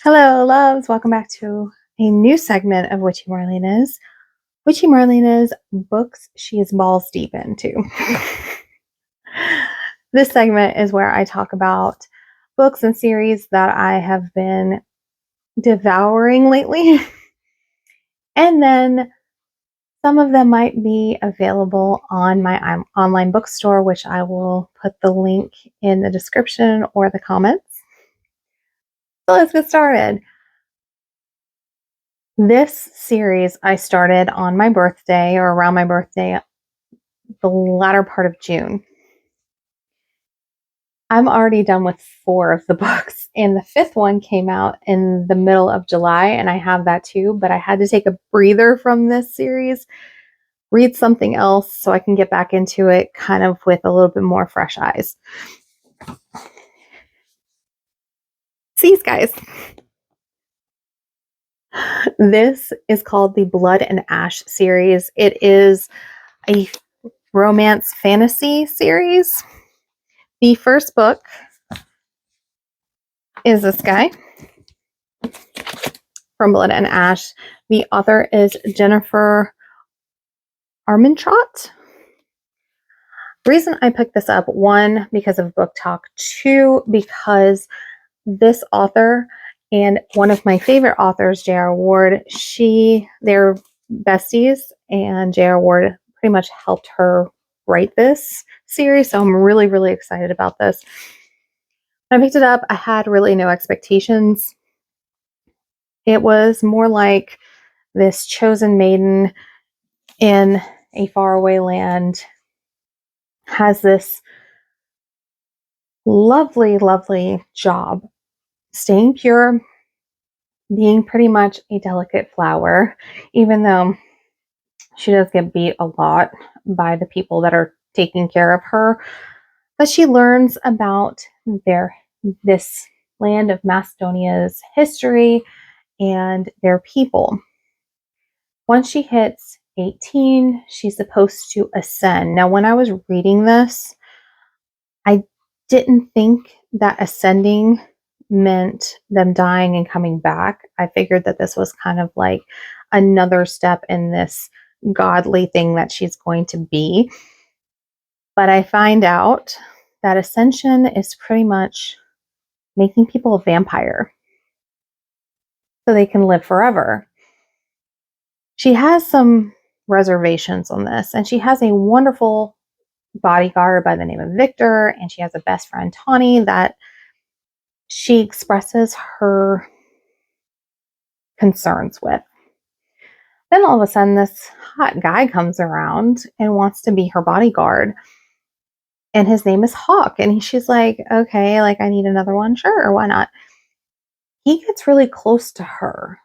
Hello, loves. Welcome back to a new segment of WitchyMarlaina's. WitchyMarlaina's books she is balls deep into. This segment is where I talk about books and series that I have been devouring lately. And then some of them might be available on my online bookstore, which I will put the link in the description or the comments. So let's get started. This series I started on my birthday or around my birthday, the latter part of June. I'm already done with 4 of the books, and the 5th one came out in the middle of July, and I have that too, but I had to take a breather from this series, read something else so I can get back into it kind of with a little bit more fresh eyes. See you guys. This is called the Blood and Ash series. It is a romance fantasy series. The first book is this guy from Blood and Ash. The author is Jennifer Armentrout. The reason I picked this up, 1, because of book talk, 2, because this author and one of my favorite authors, J.R. Ward, they're besties, and J.R. Ward pretty much helped her write this series, so I'm really, really excited about this. When I picked it up, I had really no expectations. It was more like this chosen maiden in a faraway land has this lovely, lovely job staying pure, being pretty much a delicate flower, even though she does get beat a lot by the people that are taking care of her. But she learns about this land of Macedonia's history and their people. Once she hits 18, she's supposed to ascend. Now, when I was reading this, I didn't think that ascending meant them dying and coming back. I figured that this was kind of like another step in this godly thing that she's going to be. But I find out that ascension is pretty much making people a vampire so they can live forever. She has some reservations on this, and she has a wonderful bodyguard by the name of Victor, and she has a best friend, Tawny, that she expresses her concerns with. Then all of a sudden, this hot guy comes around and wants to be her bodyguard, and his name is Hawk, and she's like, okay, like, I need another one, sure, why not? He gets really close to her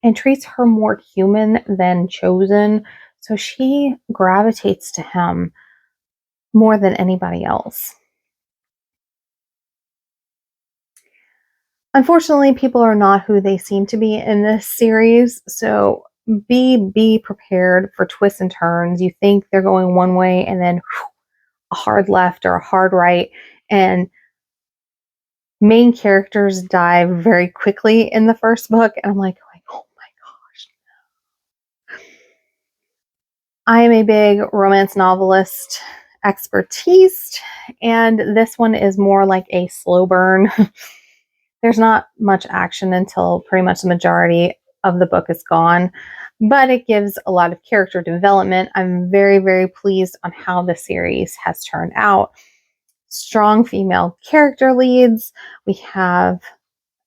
and treats her more human than chosen, so she gravitates to him more than anybody else. Unfortunately, people are not who they seem to be in this series, so be prepared for twists and turns. You think they're going one way, and then a hard left or a hard right, and main characters die very quickly in the first book, and I'm like, oh my gosh. I am a big romance novelist expertise, and this one is more like a slow burn. There's not much action until pretty much the majority of the book is gone, but it gives a lot of character development. I'm very, very pleased on how the series has turned out. Strong female character leads. We have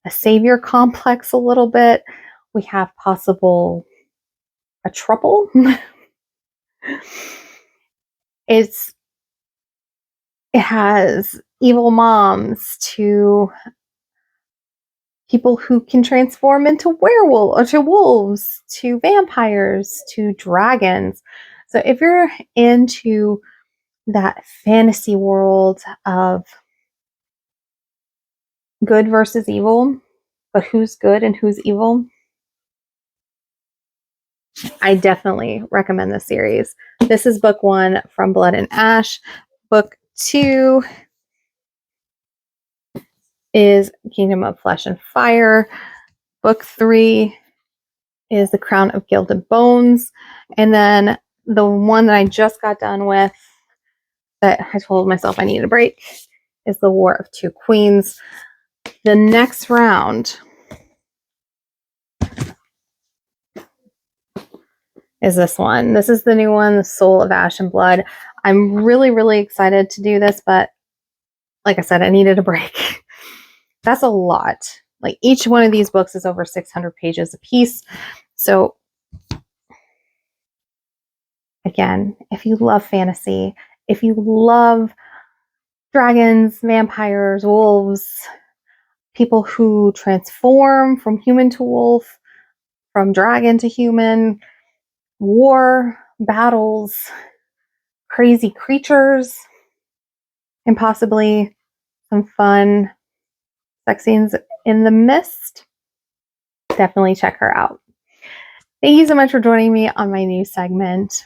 a savior complex a little bit. We have possible a trouble. It has evil moms to people who can transform into werewolves, or to wolves, to vampires, to dragons. So if you're into that fantasy world of good versus evil, but who's good and who's evil, I definitely recommend this series. This is book 1 from Blood and Ash. Book 2 is Kingdom of Flesh and Fire. Book 3 is The Crown of Gilded Bones. And then the one that I just got done with that I told myself I needed a break is The War of Two Queens. The next round is this one. This is the new one, The Soul of Ash and Blood. I'm really, really excited to do this, but like I said, I needed a break. That's a lot. Like each one of these books is over 600 pages a piece. So again, if you love fantasy, if you love dragons, vampires, wolves, people who transform from human to wolf, from dragon to human, war, battles, crazy creatures, and possibly some fun sex scenes in the mist, definitely check her out. Thank you so much for joining me on my new segment.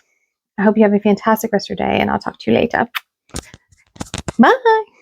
I hope you have a fantastic rest of your day, and I'll talk to you later. Bye!